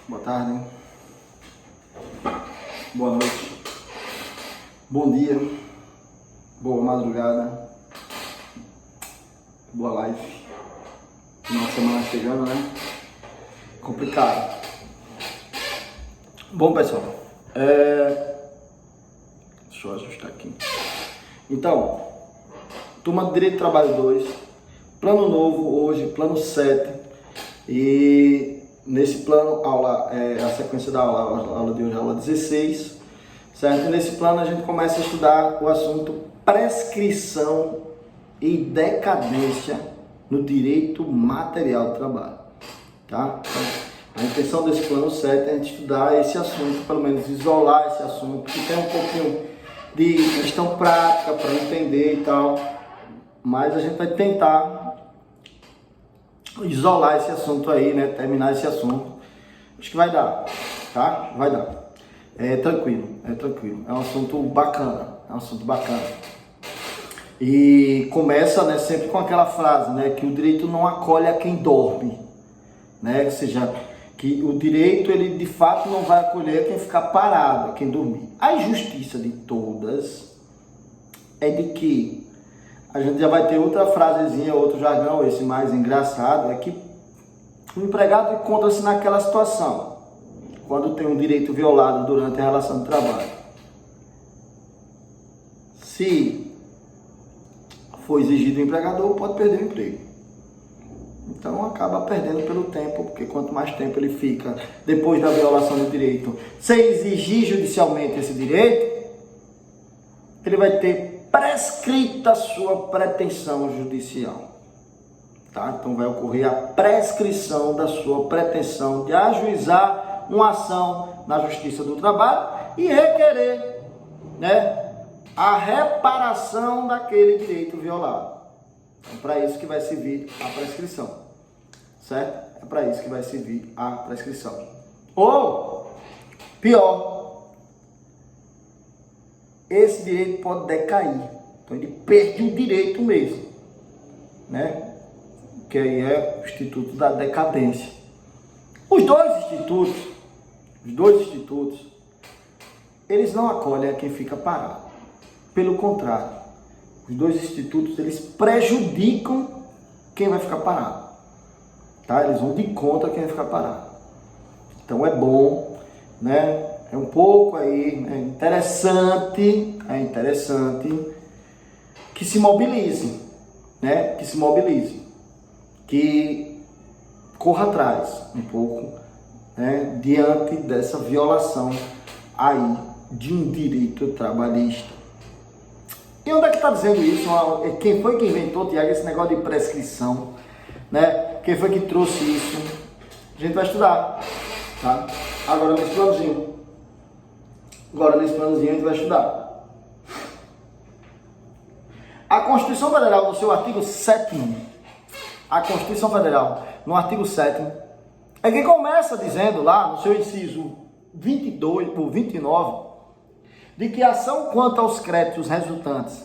Boa tarde, boa noite, bom dia, boa madrugada, boa live. Final de semana chegando, né? Complicado. Bom, pessoal, deixa eu ajustar aqui. Então, turma de Direito do Trabalho 2, plano novo hoje, plano 7, e nesse plano, a sequência da aula de hoje, aula 16, certo? E nesse plano a gente começa a estudar o assunto prescrição e decadência no direito material do trabalho, tá? Então, a intenção desse plano 7 é a gente estudar esse assunto, pelo menos isolar esse assunto, que tem um pouquinho de questão prática para entender e tal, mas a gente vai tentar isolar esse assunto aí, né? Terminar esse assunto. Acho que vai dar, tá? Vai dar. É tranquilo. É um assunto bacana, E começa, né, sempre com aquela frase, né? Que o direito não acolhe a quem dorme, né? Ou seja, que o direito, ele de fato não vai acolher quem ficar parado, quem dormir. A injustiça de todas é de que a gente já vai ter outra frasezinha, outro jargão, esse mais engraçado, é que o empregado encontra-se naquela situação, quando tem um direito violado durante a relação de trabalho. Se for exigido do empregador, pode perder o emprego. Então acaba perdendo pelo tempo, porque quanto mais tempo ele fica depois da violação do direito, sem exigir judicialmente esse direito, ele vai ter prescrita a sua pretensão judicial, tá? Então vai ocorrer a prescrição da sua pretensão de ajuizar uma ação na Justiça do Trabalho e requerer, né, a reparação daquele direito violado. É para isso que vai servir a prescrição, certo? É para isso que vai servir a prescrição. Ou, pior, esse direito pode decair. Então ele perde o direito mesmo, né? Que aí é o Instituto da Decadência. Os dois institutos, eles não acolhem a quem fica parado. Pelo contrário, os dois institutos, eles prejudicam quem vai ficar parado, tá? Eles vão de contra quem vai ficar parado. Então é bom, né? É um pouco aí, é interessante que se mobilize, né? Que corra atrás um pouco, né? Diante dessa violação aí de um direito trabalhista. E onde é que está dizendo isso? Quem foi que inventou, Tiago, esse negócio de prescrição, né? Quem foi que trouxe isso? A gente vai estudar, tá? Agora nesse planozinho a gente vai estudar. A Constituição Federal, no seu artigo 7º, a Constituição Federal, no artigo 7º, é que começa dizendo lá, no seu inciso 22 ou 29, de que a ação quanto aos créditos resultantes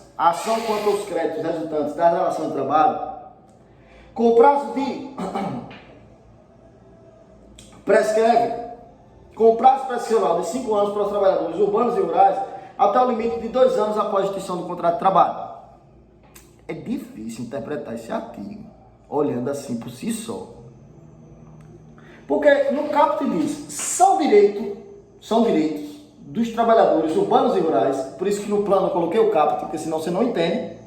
da relação de trabalho, com prazo de com prazo prescricional de 5 anos para os trabalhadores urbanos e rurais, até o limite de 2 anos após a extinção do contrato de trabalho. É difícil interpretar esse artigo, olhando assim por si só. Porque no caput diz, são direitos dos trabalhadores urbanos e rurais, por isso que no plano eu coloquei o caput, porque senão você não entende.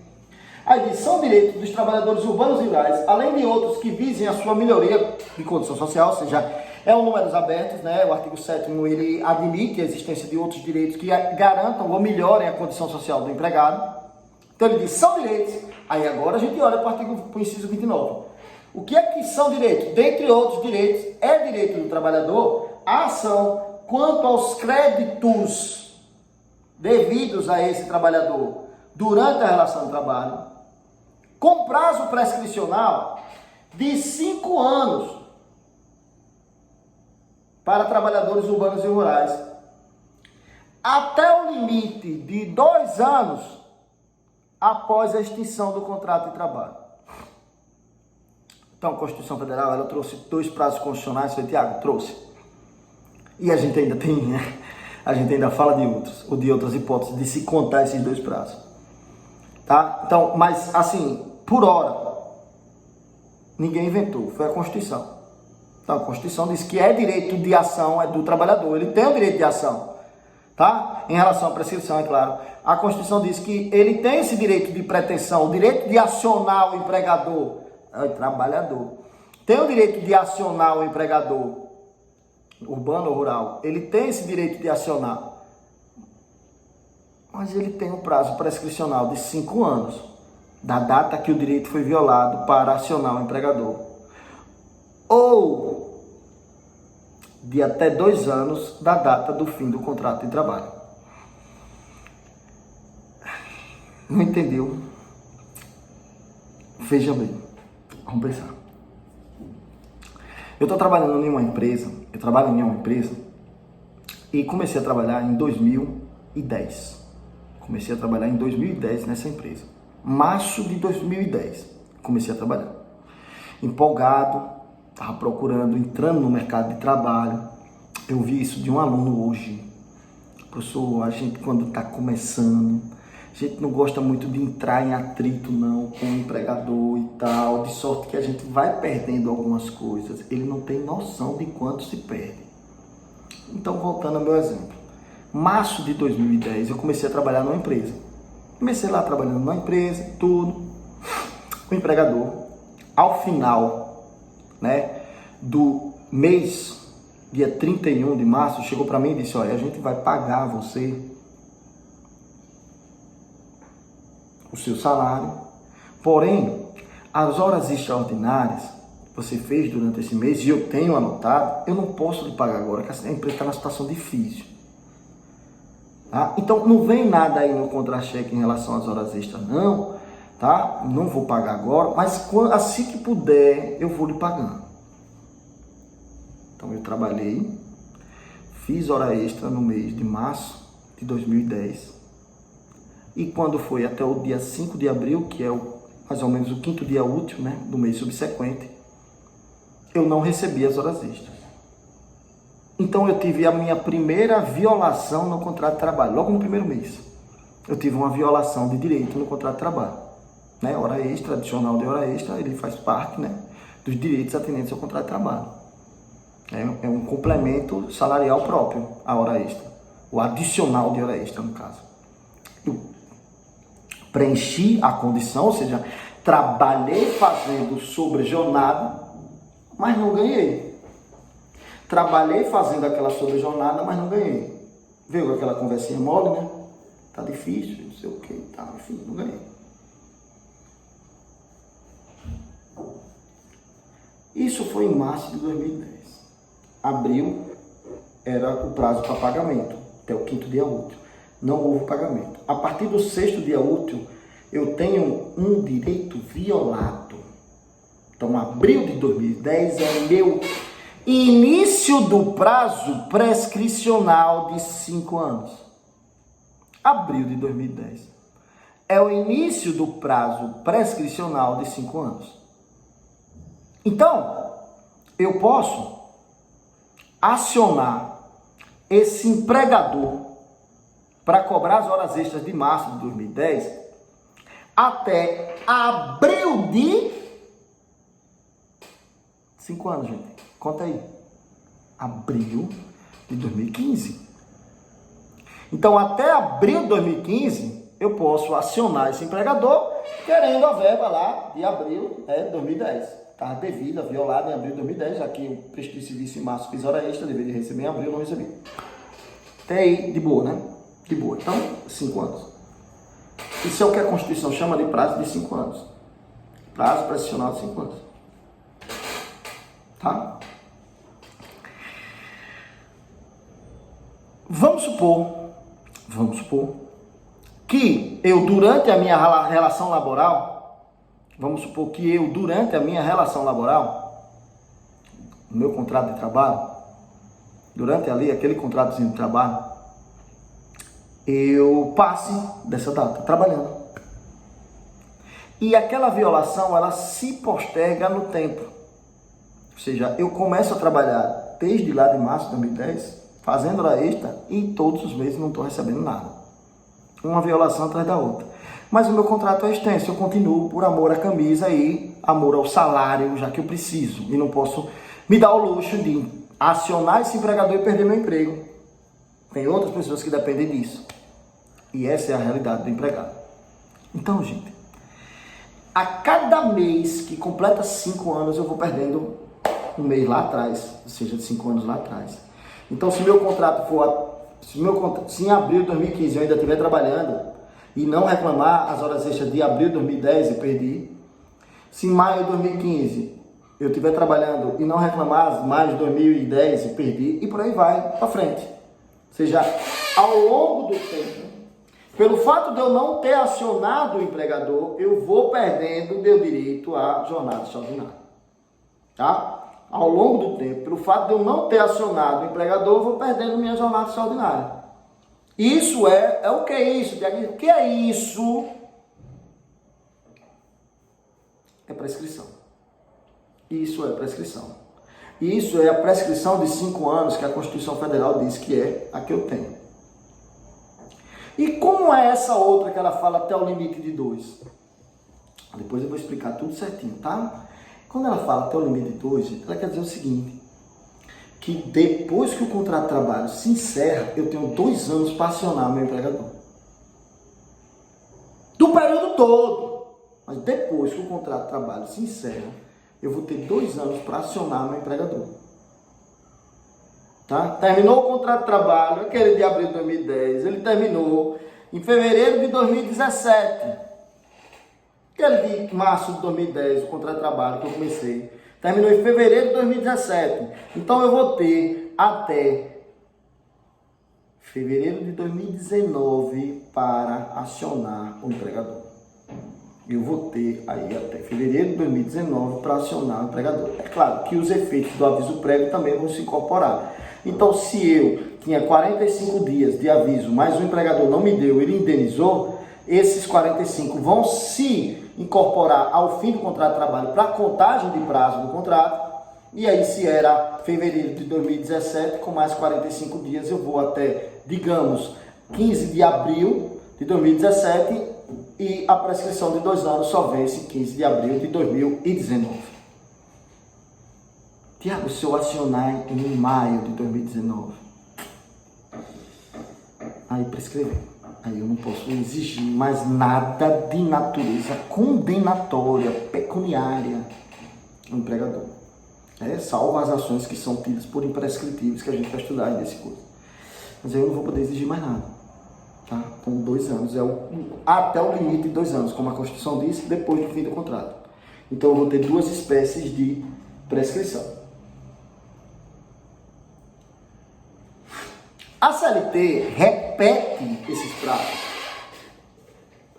Aí diz, são direitos dos trabalhadores urbanos e rurais, além de outros que visem a sua melhoria de condição social, ou seja, é um números abertos, né? O artigo 7º, ele admite a existência de outros direitos que garantam ou melhorem a condição social do empregado. Então ele diz, são direitos. Aí agora a gente olha para o inciso 29. O que é que são direitos? Dentre outros direitos, é direito do trabalhador a ação quanto aos créditos devidos a esse trabalhador durante a relação de trabalho, com prazo prescricional de 5 anos para trabalhadores urbanos e rurais, até o limite de 2 anos após a extinção do contrato de trabalho. Então, a Constituição Federal, ela trouxe 2 prazos constitucionais, foi, Tiago? Trouxe. E a gente ainda tem, né? A gente ainda fala de outros, ou de outras hipóteses, de se contar esses dois prazos. Tá? Então, mas assim, por hora, ninguém inventou, foi a Constituição. Então, a Constituição diz que é direito de ação é do trabalhador, ele tem o direito de ação. Tá? Em relação à prescrição, é claro. A Constituição diz que ele tem esse direito de pretensão, o direito de acionar o empregador, o trabalhador. Tem o direito de acionar o empregador, urbano ou rural. Ele tem esse direito de acionar. Mas ele tem um prazo prescricional de 5 anos, da data que o direito foi violado para acionar o empregador. Ou de até 2 anos da data do fim do contrato de trabalho. Não entendeu? Veja bem, vamos pensar. Eu estou trabalhando em uma empresa, eu trabalho em uma empresa e comecei a trabalhar em 2010. Comecei a trabalhar em 2010 nessa empresa. Março de 2010, comecei a trabalhar. Empolgado, estava procurando, entrando no mercado de trabalho. Eu vi isso de um aluno hoje. Professor, a gente quando está começando, a gente não gosta muito de entrar em atrito não com o empregador e tal, de sorte que a gente vai perdendo algumas coisas. Ele não tem noção de quanto se perde. Então, voltando ao meu exemplo. Março de 2010, eu comecei a trabalhar numa empresa. Comecei lá trabalhando numa empresa, tudo. O empregador, ao final, né, do mês, dia 31 de março, chegou para mim e disse, olha, a gente vai pagar você o seu salário, porém, as horas extraordinárias que você fez durante esse mês, e eu tenho anotado, eu não posso lhe pagar agora, porque a empresa está numa situação difícil. Tá? Então, não vem nada aí no contra-cheque em relação às horas extras, não, tá? Não vou pagar agora, mas assim que puder, eu vou lhe pagando. Então, eu trabalhei, fiz hora extra no mês de março de 2010, e quando foi até o dia 5 de abril, que é mais ou menos o 5º dia útil, né, do mês subsequente, eu não recebi as horas extras. Então eu tive a minha primeira violação no contrato de trabalho, logo no primeiro mês. Eu tive uma violação de direito no contrato de trabalho. Né? Hora extra, adicional de hora extra, ele faz parte, né, dos direitos atendentes ao contrato de trabalho. É um complemento salarial próprio, a hora extra. O adicional de hora extra, no caso. Eu preenchi a condição, ou seja, trabalhei fazendo sobre jornada, mas não ganhei. Trabalhei fazendo aquela sobre jornada, mas não ganhei. Veio aquela conversinha mole, né? Tá difícil, não sei o que, tá, enfim, não ganhei. Isso foi em março de 2010. Abril era o prazo para pagamento, até o 5º dia útil. Não houve pagamento. A partir do 6º dia útil, eu tenho um direito violado. Então, abril de 2010 é meu início do prazo prescricional de 5 anos. Abril de 2010 é o início do prazo prescricional de 5 anos. Então, eu posso acionar esse empregador para cobrar as horas extras de março de 2010 até abril de 5 anos, gente. Conta aí. Abril de 2015. Então, até abril de 2015, eu posso acionar esse empregador querendo a verba lá de abril de 2010. Estava devida, violada em abril de 2010, já que eu prestei serviço em março, fiz hora extra, deveria receber em abril, não recebi. Até aí, de boa, né? De boa. Então, 5 anos. Isso é o que a Constituição chama de prazo de 5 anos. Prazo prescricional de 5 anos. Tá? Vamos supor que eu, durante a minha relação laboral, no meu contrato de trabalho, durante ali aquele contratozinho de trabalho, eu passe dessa data trabalhando. E aquela violação, ela se posterga no tempo. Ou seja, eu começo a trabalhar desde lá de março de 2010, fazendo hora extra e todos os meses não estou recebendo nada. Uma violação atrás da outra. Mas o meu contrato é extenso, eu continuo por amor à camisa e amor ao salário, já que eu preciso. E não posso me dar o luxo de acionar esse empregador e perder meu emprego. Tem outras pessoas que dependem disso. E essa é a realidade do empregado. Então, gente, a cada mês que completa 5 anos, eu vou perdendo um mês lá atrás, ou seja, de 5 anos lá atrás. Então, se meu contrato for, se em abril de 2015 eu ainda estiver trabalhando e não reclamar as horas extras de abril de 2010 eu perdi, se em maio de 2015 eu estiver trabalhando e não reclamar as maio de 2010 eu perdi, e por aí vai para frente. Ou seja, ao longo do tempo, pelo fato de eu não ter acionado o empregador, eu vou perdendo meu direito à jornada extraordinária. Tá? Ao longo do tempo, pelo fato de eu não ter acionado o empregador, eu vou perdendo minha jornada extraordinária. Isso é o que é isso, Tiago? O que é isso? É prescrição. Isso é prescrição. Isso é a prescrição de 5 anos que a Constituição Federal diz que é a que eu tenho. E como é essa outra que ela fala até o limite de 2? Depois eu vou explicar tudo certinho, tá? Quando ela fala até o limite de 2, ela quer dizer o seguinte, que depois que o contrato de trabalho se encerra, eu tenho 2 anos para acionar meu empregador. Do período todo. Mas depois que o contrato de trabalho se encerra, eu vou ter 2 anos para acionar meu empregador. Tá? Terminou o contrato de trabalho, aquele de abril de 2010, ele terminou em fevereiro de 2017. Aquele de março de 2010, o contrato de trabalho que eu comecei, terminou em fevereiro de 2017. Então eu vou ter até fevereiro de 2019 para acionar o empregador. Eu vou ter aí até fevereiro de 2019 para acionar o empregador. É claro que os efeitos do aviso prévio também vão se incorporar. Então, se eu tinha 45 dias de aviso, mas o empregador não me deu, ele indenizou, esses 45 vão se incorporar ao fim do contrato de trabalho para a contagem de prazo do contrato. E aí, se era fevereiro de 2017, com mais 45 dias, eu vou até, digamos, 15 de abril de 2017 e a prescrição de 2 anos só vence 15 de abril de 2019. Tiago, se eu acionar em maio de 2019, aí prescreveu. Aí eu não posso exigir mais nada de natureza condenatória, pecuniária do empregador. Salvo as ações que são tidas por imprescritíveis, que a gente vai estudar aí nesse curso. Mas aí eu não vou poder exigir mais nada. Tá? Com 2 anos, até o limite de 2 anos, como a Constituição diz, depois do fim do contrato. Então eu vou ter 2 espécies de prescrição. A CLT repete esses prazos.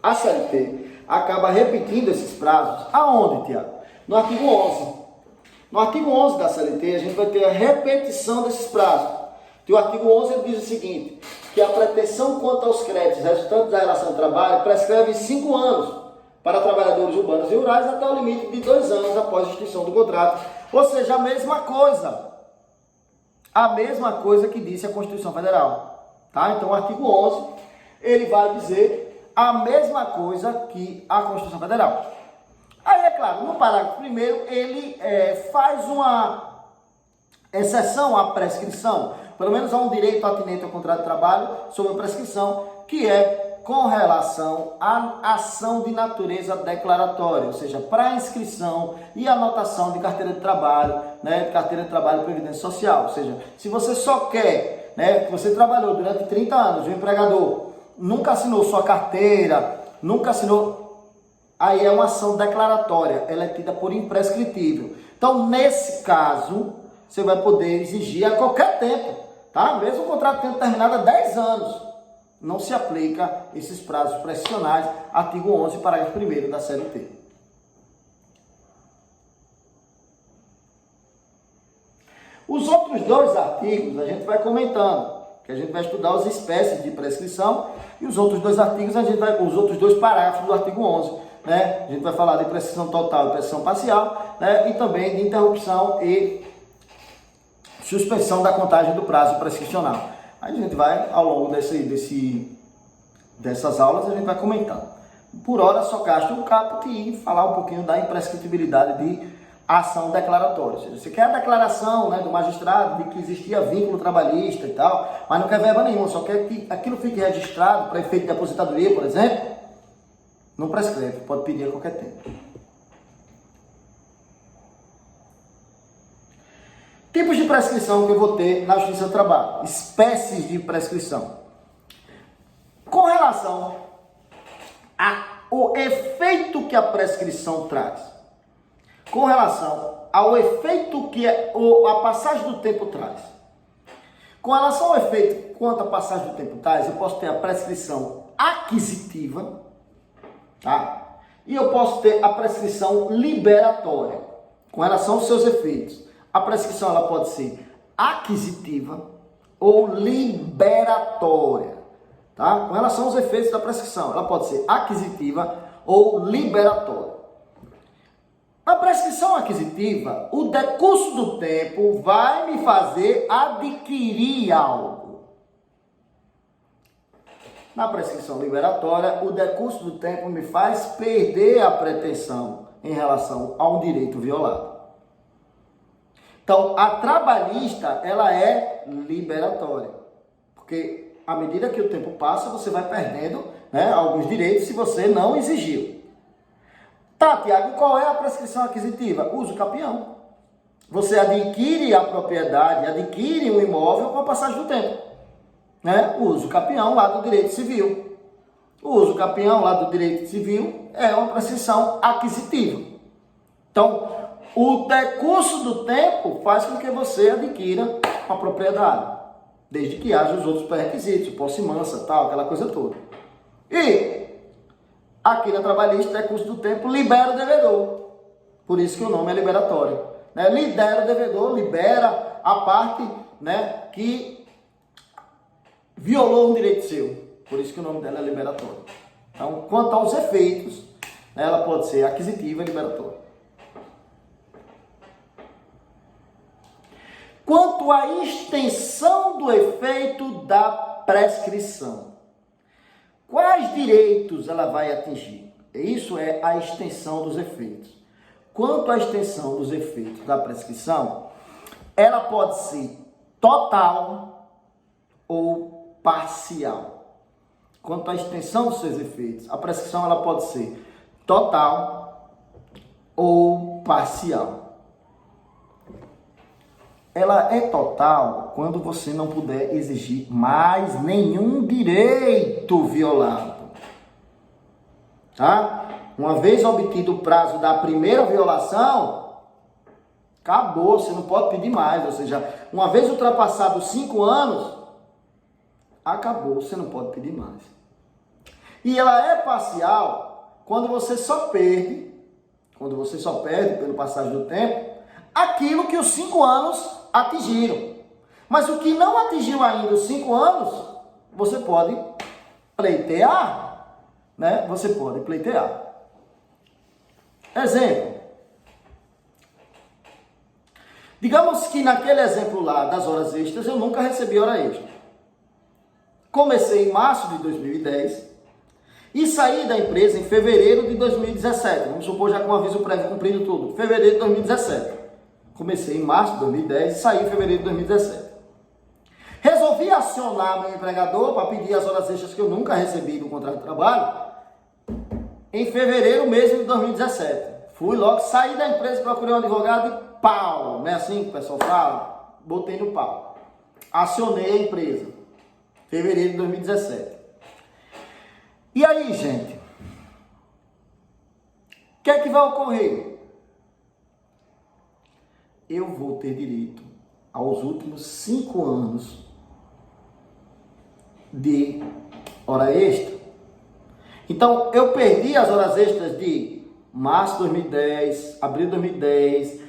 A CLT acaba repetindo esses prazos. Aonde, Tiago? No artigo 11. No artigo 11 da CLT, a gente vai ter a repetição desses prazos. E o artigo 11 ele diz o seguinte, que a pretensão quanto aos créditos resultantes da relação de trabalho prescreve 5 anos para trabalhadores urbanos e rurais até o limite de 2 anos após a extinção do contrato. Ou seja, a mesma coisa. A mesma coisa que disse a Constituição Federal. Tá? Então, o artigo 11, ele vai dizer a mesma coisa que a Constituição Federal. Aí, é claro, no parágrafo 1º, ele faz uma exceção à prescrição, pelo menos há um direito atinente ao contrato de trabalho sobre a prescrição, que é com relação à ação de natureza declaratória, ou seja, para inscrição e anotação de carteira de trabalho, né, de carteira de trabalho e previdência social. Ou seja, se você só quer, né, que você trabalhou durante 30 anos, o empregador nunca assinou sua carteira, nunca assinou, aí é uma ação declaratória, ela é tida por imprescritível. Então, nesse caso, você vai poder exigir a qualquer tempo, tá? Mesmo o contrato tendo terminado há 10 anos. Não se aplica esses prazos prescricionais, artigo 11, parágrafo 1º da CLT. Os outros 2 artigos a gente vai comentando, que a gente vai estudar as espécies de prescrição, e os outros 2 artigos, os outros 2 parágrafos do artigo 11, né? A gente vai falar de prescrição total e prescrição parcial, né? E também de interrupção e suspensão da contagem do prazo prescricional. Aí a gente vai, ao longo dessas aulas, a gente vai comentando. Por hora, só basta o caput e falar um pouquinho da imprescritibilidade de ação declaratória. Ou seja, você quer a declaração, né, do magistrado de que existia vínculo trabalhista e tal, mas não quer verba nenhuma, só quer que aquilo fique registrado para efeito de aposentadoria, por exemplo, não prescreve, pode pedir a qualquer tempo. Tipos de prescrição que eu vou ter na Justiça do Trabalho, espécies de prescrição. Com relação ao efeito que a prescrição traz, com relação ao efeito que a passagem do tempo traz, com relação ao efeito quanto a passagem do tempo traz, eu posso ter a prescrição aquisitiva, tá? E eu posso ter a prescrição liberatória, com relação aos seus efeitos. A prescrição ela pode ser aquisitiva ou liberatória, tá? Com relação aos efeitos da prescrição, ela pode ser aquisitiva ou liberatória. Na prescrição aquisitiva, o decurso do tempo vai me fazer adquirir algo. Na prescrição liberatória, o decurso do tempo me faz perder a pretensão em relação a um direito violado. Então, a trabalhista, ela é liberatória, porque à medida que o tempo passa, você vai perdendo, né, alguns direitos se você não exigiu. Tá, Tiago, qual é a prescrição aquisitiva? Uso capião. Você adquire a propriedade, adquire um imóvel com a passagem do tempo. Né? O uso capião lá do direito civil. O uso capião lá do direito civil é uma prescrição aquisitiva. Então, o decurso do tempo faz com que você adquira a propriedade, desde que haja os outros pré-requisitos, posse mansa, tal, aquela coisa toda. E aqui na trabalhista, decurso do tempo libera o devedor. Por isso que o nome é liberatório. Né? Libera o devedor, libera a parte, né, que violou um direito seu. Por isso que o nome dela é liberatório. Então, quanto aos efeitos, né, ela pode ser aquisitiva e liberatória. Quanto à extensão do efeito da prescrição, quais direitos ela vai atingir? Isso é a extensão dos efeitos. Quanto à extensão dos efeitos da prescrição, ela pode ser total ou parcial. Quanto à extensão dos seus efeitos, a prescrição ela pode ser total ou parcial. Ela é total quando você não puder exigir mais nenhum direito violado. Tá? Uma vez obtido o prazo da primeira violação, acabou, você não pode pedir mais. Ou seja, uma vez ultrapassados 5 anos, acabou, você não pode pedir mais. E ela é parcial quando você só perde pelo passagem do tempo, aquilo que os 5 anos atingiram. Mas o que não atingiu ainda os 5 anos, você pode pleitear, né? Você pode pleitear. Exemplo. Digamos que naquele exemplo lá das horas extras, eu nunca recebi hora extra. Comecei em março de 2010 e saí da empresa em fevereiro de 2017. Vamos supor já com o aviso prévio cumprido tudo. Fevereiro de 2017. Comecei em março de 2010 e saí em fevereiro de 2017. Resolvi acionar meu empregador para pedir as horas extras que eu nunca recebi do contrato de trabalho em fevereiro mesmo de 2017. Fui logo, saí da empresa, procurei um advogado e pau, não é assim que o pessoal fala? Botei no pau. Acionei a empresa. Fevereiro de 2017. E aí, gente? O que é que vai ocorrer? Eu vou ter direito aos últimos 5 anos de hora extra. Então, eu perdi as horas extras de março de 2010, abril de 2010,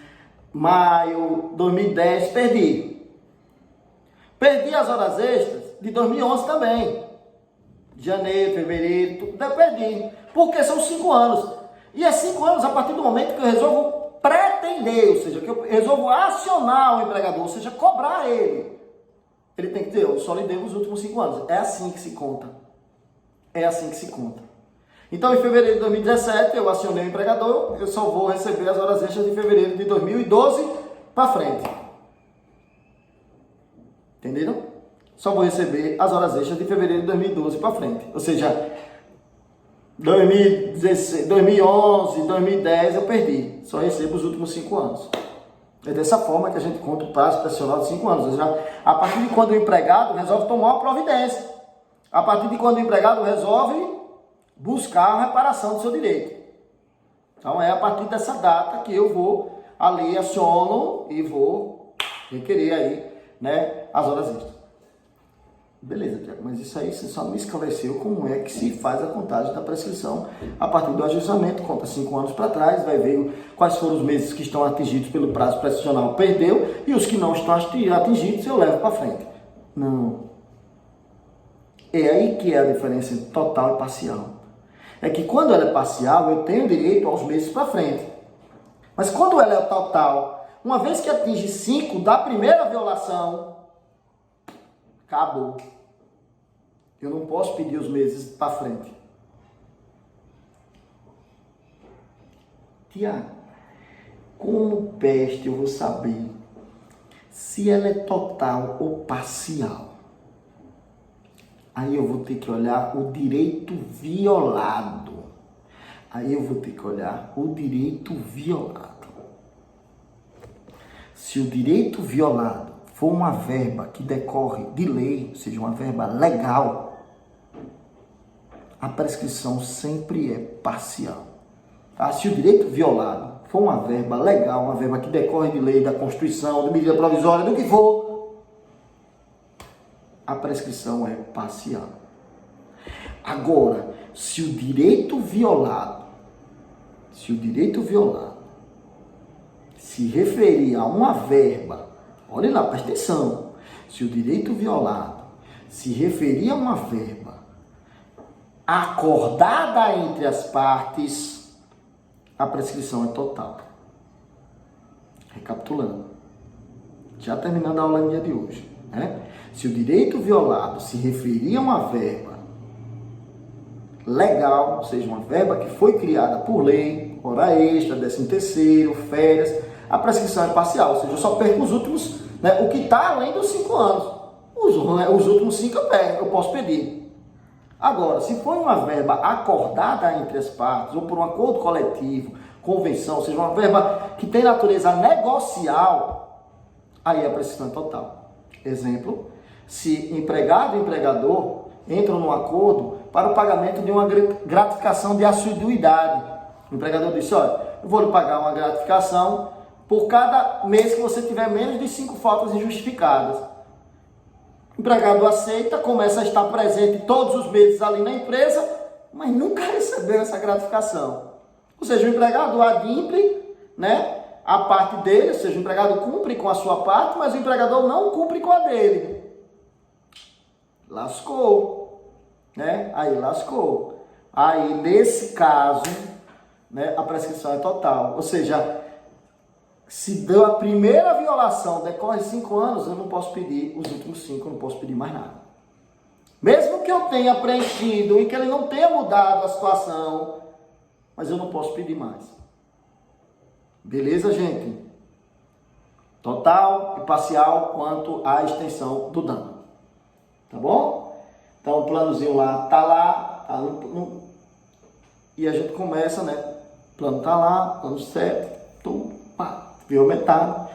maio de 2010, perdi. Perdi as horas extras de 2011 também. Janeiro, fevereiro, tudo eu perdi. Porque são 5 anos. E é 5 anos a partir do momento que eu resolvo pretender, ou seja, que eu resolvo acionar o empregador, ou seja, cobrar ele. Ele tem que dizer, eu só lhe devo os últimos 5 anos. É assim que se conta. É assim que se conta. Então, em fevereiro de 2017, eu acionei o empregador, eu só vou receber as horas extras de fevereiro de 2012 para frente. Entenderam? Só vou receber as horas extras de fevereiro de 2012 para frente. Ou seja, 2016, 2011, 2010 eu perdi. Só recebo os últimos 5 anos. É dessa forma que a gente conta o prazo profissional de 5 anos. Ou seja, a partir de quando o empregado resolve tomar uma providência. A partir de quando o empregado resolve buscar a reparação do seu direito. Então é a partir dessa data que eu vou ali, aciono e vou requerer aí, né, as horas extras. Beleza, Tiago, mas isso aí você só me esclareceu como é que se faz a contagem da prescrição a partir do ajustamento. Conta 5 anos para trás, vai ver quais foram os meses que estão atingidos pelo prazo prescricional, perdeu, e os que não estão atingidos eu levo para frente. Não. É aí que é a diferença entre total e parcial. É que quando ela é parcial, eu tenho direito aos meses para frente. Mas quando ela é total, uma vez que atinge 5 da primeira violação, acabou. Eu não posso pedir os meses para frente. Tiago, como peste eu vou saber se ela é total ou parcial? Aí eu vou ter que olhar o direito violado. Se o direito violado for uma verba que decorre de lei, ou seja, uma verba legal, a prescrição sempre é parcial. Tá? Se o direito violado for uma verba legal, uma verba que decorre de lei, da Constituição, de medida provisória, do que for, a prescrição é parcial. Agora, se o direito violado se referir a uma verba, olha lá, presta atenção, se o direito violado se referir a uma verba acordada entre as partes, a prescrição é total. Recapitulando, já terminando a aula minha de hoje, né? Se o direito violado se referir a uma verba legal, ou seja, uma verba que foi criada por lei, hora extra, 13º, férias, a prescrição é parcial, ou seja, eu só perco os últimos, né, o que está além dos 5 anos. Os últimos 5 eu posso pedir. Agora, se for uma verba acordada entre as partes, ou por um acordo coletivo, convenção, ou seja, uma verba que tem natureza negocial, aí a prescrição é total. Exemplo, se empregado e empregador entram num acordo para o pagamento de uma gratificação de assiduidade. O empregador disse, olha, eu vou lhe pagar uma gratificação por cada mês que você tiver menos de 5 faltas injustificadas. O empregado aceita, começa a estar presente todos os meses ali na empresa, mas nunca recebeu essa gratificação. Ou seja, o empregado adimple, né, a parte dele, ou seja, o empregado cumpre com a sua parte, mas o empregador não cumpre com a dele. Lascou, né? Aí lascou. Aí, nesse caso, né, a prescrição é total. Ou seja, se deu a primeira violação, decorre 5 anos, eu não posso pedir os últimos 5, eu não posso pedir mais nada. Mesmo que eu tenha preenchido e que ele não tenha mudado a situação, mas eu não posso pedir mais. Beleza, gente? Total e parcial quanto à extensão do dano. Tá bom? Então o planozinho lá tá lá, tá e a gente começa, né? O plano tá lá, plano 7, viu aumentado.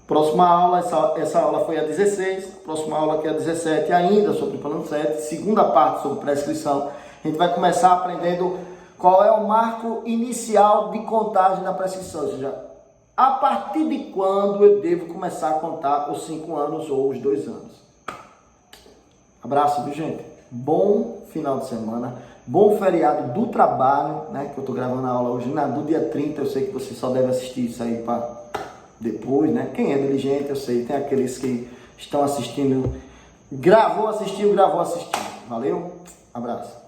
Próxima aula, essa aula foi a 16, próxima aula aqui é a 17 ainda sobre o plano 7, segunda parte sobre prescrição. A gente vai começar aprendendo qual é o marco inicial de contagem da prescrição, ou seja, a partir de quando eu devo começar a contar os 5 anos ou os 2 anos. Abraço, viu, gente? Bom final de semana, bom feriado do trabalho, né? Que eu tô gravando a aula hoje do dia 30, eu sei que você só deve assistir isso aí para depois, né? Quem é diligente, eu sei, tem aqueles que estão assistindo, gravou, assistiu. Valeu? Abraço.